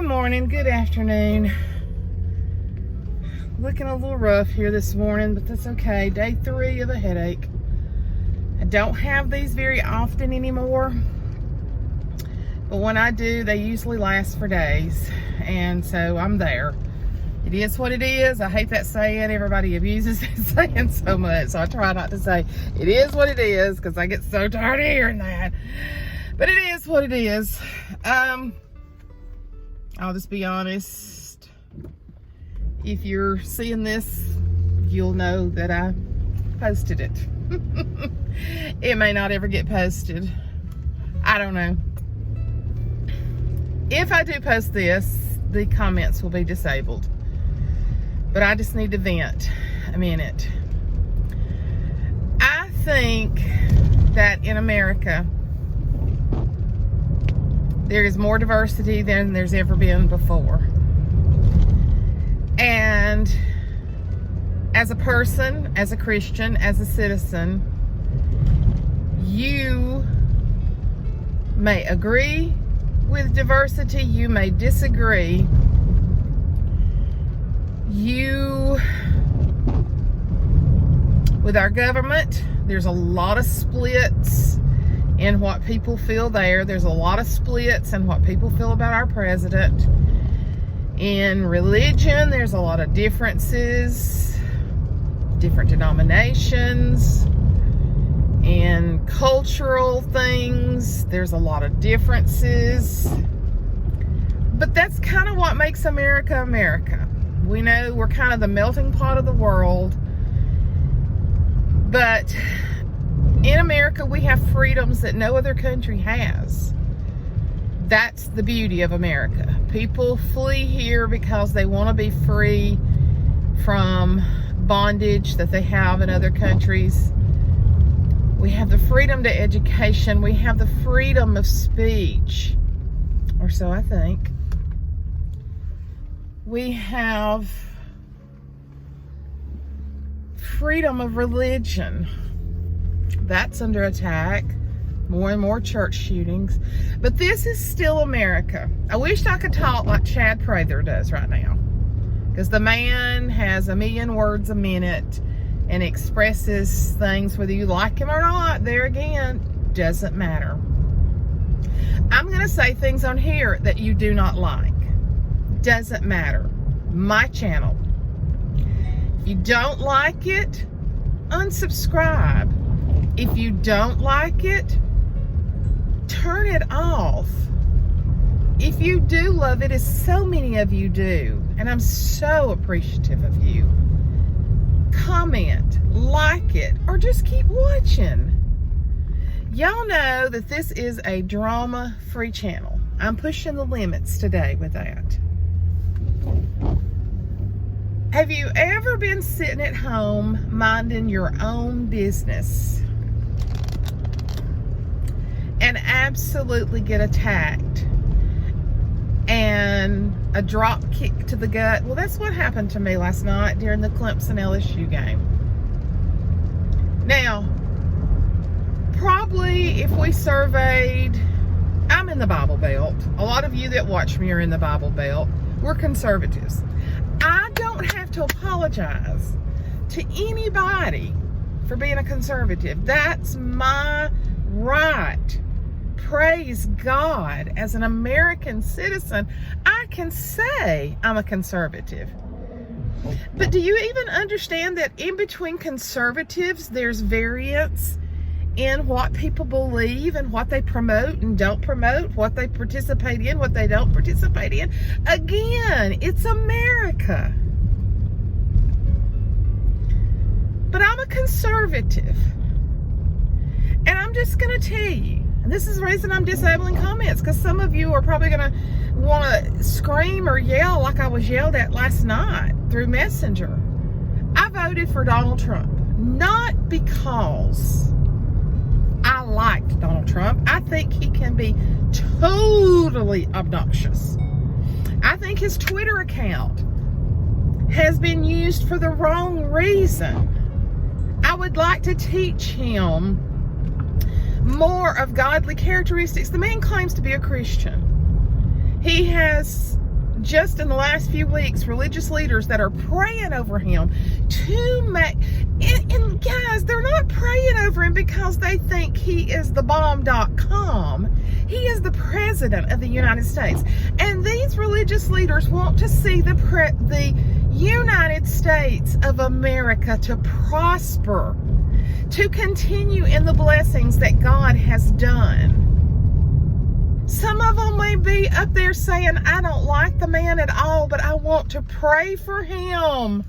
morning, good afternoon. Looking a little rough here this morning, but that's okay. Day 3 of a headache. I don't have these very often anymore, but when I do, they usually last for days, and so I'm there. It is what it is. I hate that saying. Everybody abuses that saying so much, so I try not to say it is what it is, because I get so tired of hearing that. But it is what it is. I'll just be honest. If you're seeing this, you'll know that I posted it. It may not ever get posted. I don't know. If I do post this, the comments will be disabled. But I just need to vent a minute. I think that in America, there is more diversity than there's ever been before. And as a person, as a Christian, as a citizen, you may agree with diversity, you may disagree. With our government, there's a lot of splits in what people feel there. There's a lot of splits in what people feel about our president. In religion, there's a lot of differences, different denominations. In cultural things, there's a lot of differences. But that's kind of what makes America, America. We know we're kind of the melting pot of the world. But in America, we have freedoms that no other country has. That's the beauty of America. People flee here because they want to be free from bondage that they have in other countries. We have the freedom to education. We have the freedom of speech, or so I think. We have freedom of religion. That's under attack. More and more church shootings. But this is still America. I wish I could talk like Chad Prather does right now, because the man has 1,000,000 words a minute and expresses things whether you like him or not. There again, doesn't matter. I'm going to say things on here that you do not like. Doesn't matter. My channel. If you don't like it, unsubscribe. If you don't like it, turn it off. If you do love it, as so many of you do, and I'm so appreciative of you, comment, like it, or just keep watching. Y'all know that this is a drama-free channel. I'm pushing the limits today with that. Have you ever been sitting at home minding your own business and absolutely get attacked and a drop kick to the gut? Well, that's what happened to me last night during the Clemson LSU game. Now, probably if we surveyed, I'm in the Bible Belt. A lot of you that watch me are in the Bible Belt. We're conservatives. I don't have to apologize to anybody for being a conservative. That's my right. Praise God. As an American citizen, I can say I'm a conservative. But do you even understand that in between conservatives, there's variance in what people believe and what they promote and don't promote, what they participate in, what they don't participate in? Again, it's America. But I'm a conservative. And I'm just going to tell you, and this is the reason I'm disabling comments, because some of you are probably going to want to scream or yell like I was yelled at last night through Messenger. I voted for Donald Trump, not because I liked Donald Trump. I think he can be totally obnoxious. I think his Twitter account has been used for the wrong reason. I would like to teach him more of godly characteristics. The man claims to be a Christian. He has just in the last few weeks, religious leaders that are praying over him to make, and guys, they're not praying over him because they think he is the bomb.com. He is the president of the United States. And these religious leaders want to see the United States of America to prosper, to continue in the blessings that God has done. Some of them may be up there saying, I don't like the man at all, but I want to pray for him,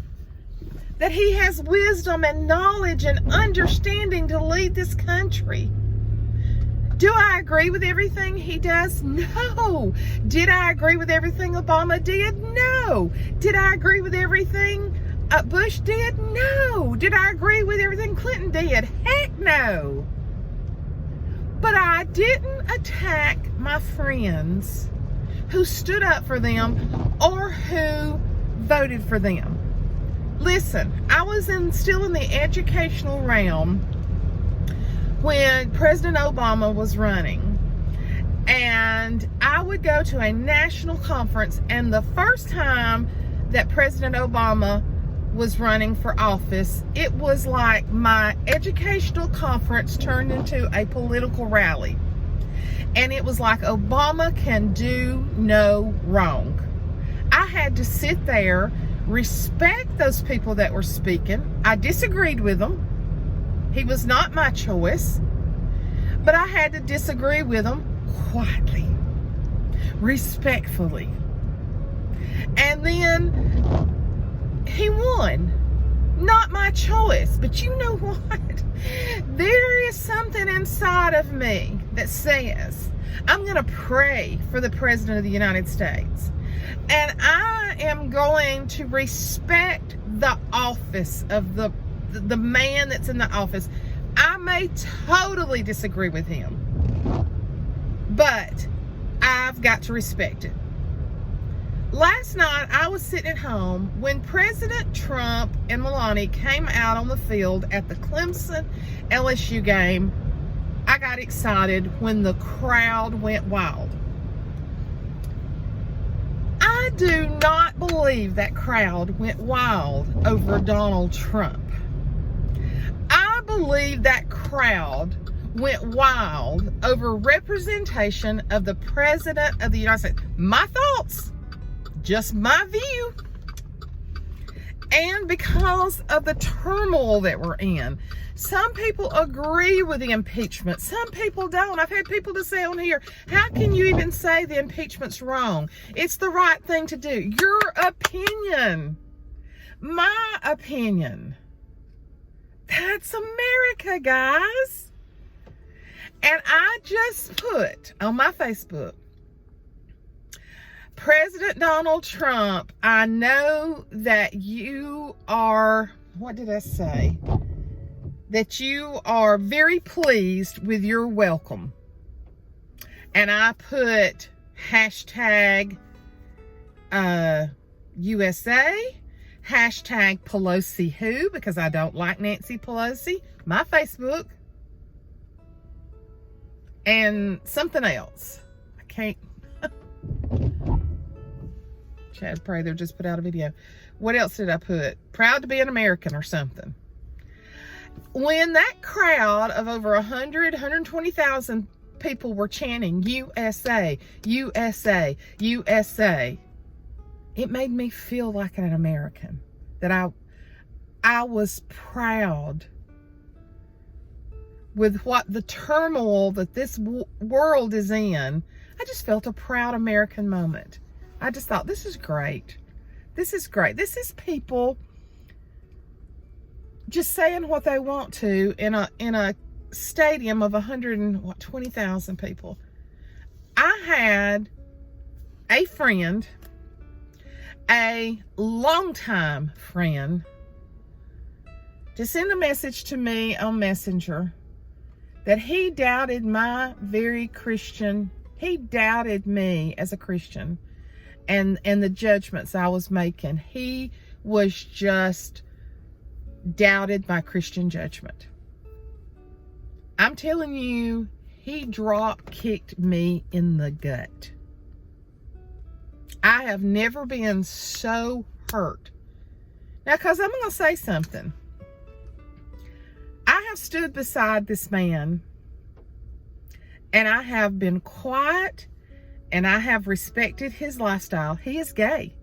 that he has wisdom and knowledge and understanding to lead this country. Do I agree with everything he does? No. Did I agree with everything Obama did? No. Did I agree with everything Bush did? No. Did I agree with everything Clinton did? Heck no. But I didn't attack my friends who stood up for them or who voted for them. Listen, I was still in the educational realm when President Obama was running. And I would go to a national conference, and the first time that President Obama was running for office, it was like my educational conference turned into a political rally. And it was like Obama can do no wrong. I had to sit there, respect those people that were speaking. I disagreed with them. He was not my choice, but I had to disagree with him quietly, respectfully. And then he won. Not my choice, but you know what? There is something inside of me that says, I'm going to pray for the President of the United States. And I am going to respect the office of the man that's in the office. I may totally disagree with him, but I've got to respect it. Last night, I was sitting at home when President Trump and Melania came out on the field at the Clemson LSU game. I got excited when the crowd went wild. I do not believe that crowd went wild over Donald Trump. I believe that crowd went wild over representation of the President of the United States. My thoughts. Just my view. And because of the turmoil that we're in. Some people agree with the impeachment. Some people don't. I've had people to say on here, how can you even say the impeachment's wrong? It's the right thing to do. Your opinion. My opinion. That's America, guys. And I just put on my Facebook, President Donald Trump, I know that you are, what did I say? That you are very pleased with your welcome. And I put hashtag USA, hashtag Pelosi who, because I don't like Nancy Pelosi, my Facebook, and something else. I can't. Chad Prather just put out a video. What else did I put? Proud to be an American or something. When that crowd of over 120,000 people were chanting USA, USA, USA, it made me feel like an American. That I was proud with what the turmoil that this world is in. I just felt a proud American moment. I just thought, this is great. This is great. This is people just saying what they want to in a stadium of 120,000 people. I had a friend, a longtime friend, to send a message to me on Messenger that he doubted my very Christian. He doubted me as a Christian. And the judgments I was making. He was just doubted my Christian judgment. I'm telling you, he drop kicked me in the gut. I have never been so hurt. Now, because I'm going to say something. I have stood beside this man, and I have been quiet, and I have respected his lifestyle. He is gay.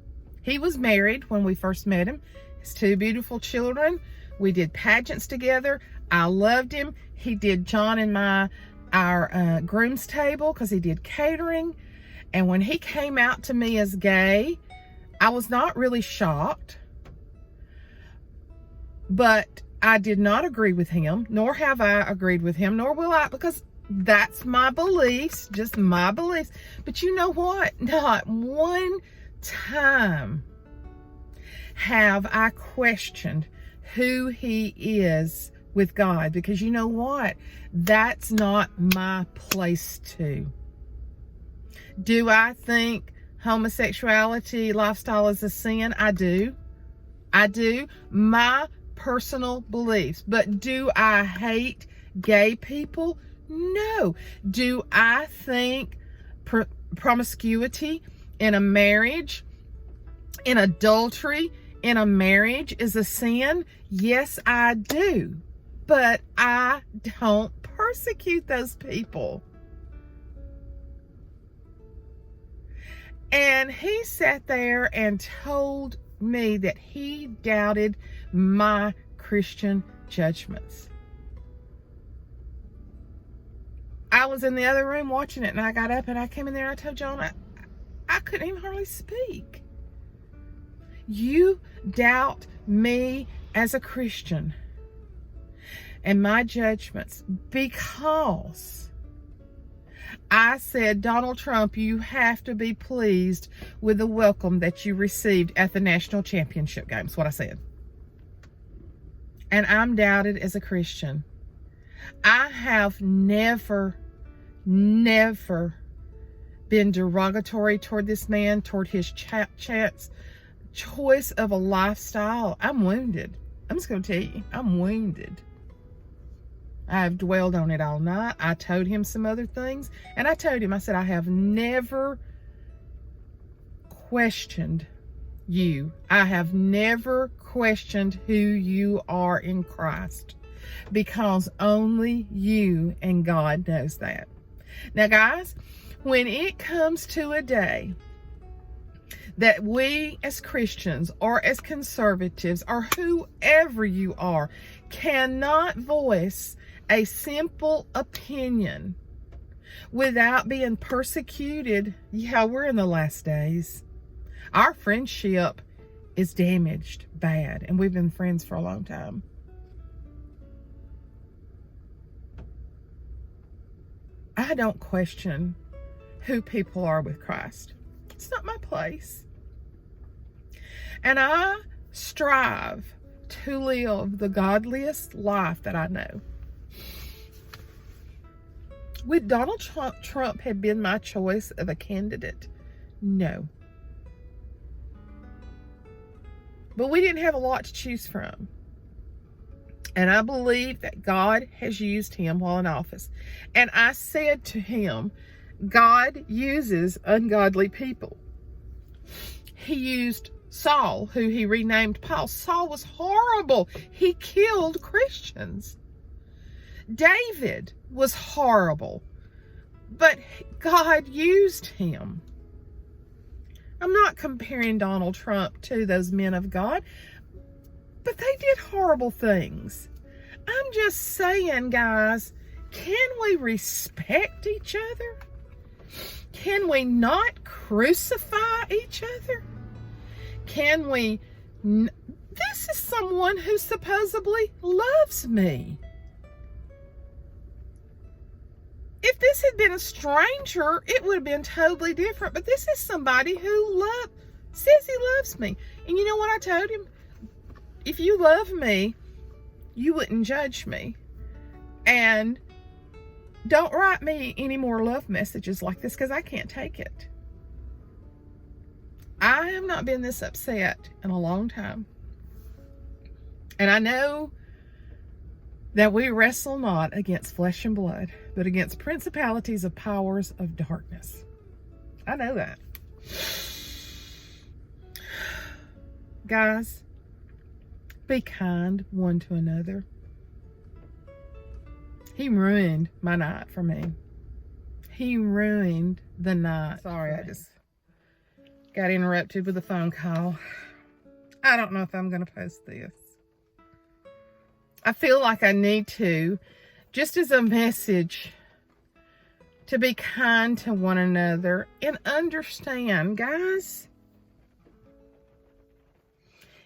He was married when we first met him. His 2 beautiful children. We did pageants together. I loved him. He did John and our groom's table because he did catering. And when he came out to me as gay, I was not really shocked. But I did not agree with him, nor have I agreed with him, nor will I, because that's my beliefs, just my beliefs. But you know what? Not one time have I questioned who he is with God, because you know what? That's not my place to. Do I think homosexuality lifestyle is a sin? I do. My personal beliefs. But do I hate gay people? No. Do I think promiscuity in a marriage, in adultery, in a marriage is a sin? Yes, I do. But I don't persecute those people. And he sat there and told me that he doubted my Christian judgments. I was in the other room watching it, and I got up and I came in there and I told John I couldn't even hardly speak. You doubt me as a Christian and my judgments because I said, Donald Trump, you have to be pleased with the welcome that you received at the national championship games. What I said. And I'm doubted as a Christian. I have never been derogatory toward this man, toward his choice of a lifestyle. I'm wounded. I'm just going to tell you, I'm wounded. I've dwelled on it all night. I told him some other things. And I told him, I said, I have never questioned you. I have never questioned who you are in Christ. Because only you and God knows that. Now, guys, when it comes to a day that we as Christians or as conservatives or whoever you are cannot voice a simple opinion without being persecuted, yeah, we're in the last days. Our friendship is damaged bad, and we've been friends for a long time. I don't question who people are with Christ. It's not my place. And I strive to live the godliest life that I know. Would Donald Trump have been my choice of a candidate? No. But we didn't have a lot to choose from. And I believe that God has used him while in office. And I said to him, God uses ungodly people. He used Saul, who he renamed Paul. Saul was horrible. He killed Christians. David was horrible, but God used him. I'm not comparing Donald Trump to those men of God, but they did horrible things. I'm just saying, guys, can we respect each other? Can we not crucify each other? Can we... This is someone who supposedly loves me. If this had been a stranger, it would have been totally different. But this is somebody who says he loves me. And you know what I told him? If you love me, you wouldn't judge me. And don't write me any more love messages like this, because I can't take it. I have not been this upset in a long time. And I know that we wrestle not against flesh and blood, but against principalities of powers of darkness. I know that. Guys, be kind one to another. He ruined my night for me. He ruined the night. Sorry, I just got interrupted with a phone call. I don't know if I'm going to post this. I feel like I need to, just as a message, to be kind to one another and understand, guys.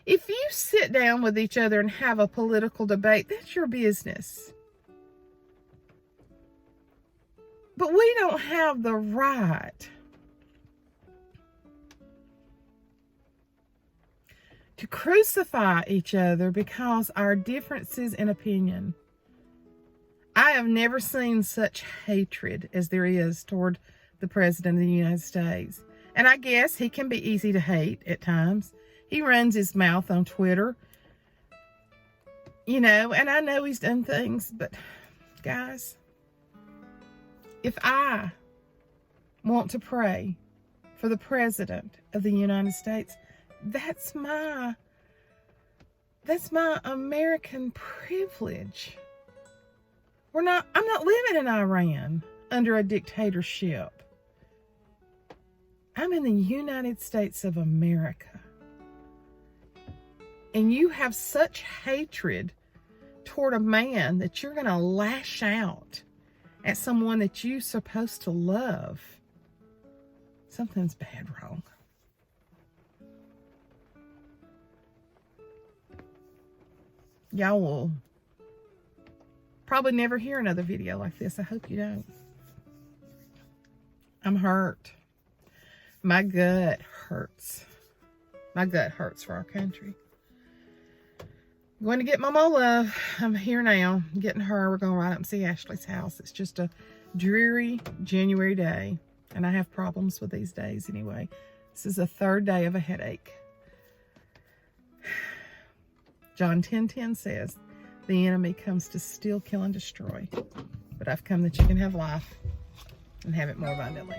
If you sit down with each other and have a political debate, that's your business. But we don't have the right to crucify each other because our differences in opinion. I have never seen such hatred as there is toward the President of the United States. And I guess he can be easy to hate at times. He runs his mouth on Twitter. You know, and I know he's done things, but guys, if I want to pray for the President of the United States, that's my American privilege. I'm not living in Iran under a dictatorship. I'm in the United States of America. And you have such hatred toward a man that you're going to lash out at someone that you're supposed to love. Something's bad wrong. Y'all will probably never hear another video like this. I hope you don't. I'm hurt. My gut hurts. My gut hurts for our country. I'm going to get Mama love. I'm here now. I'm getting her. We're going to ride up and see Ashley's house. It's just a dreary January day. And I have problems with these days anyway. This is the third day of a headache. John 10:10 says, the enemy comes to steal, kill, and destroy. But I've come that you can have life and have it more abundantly.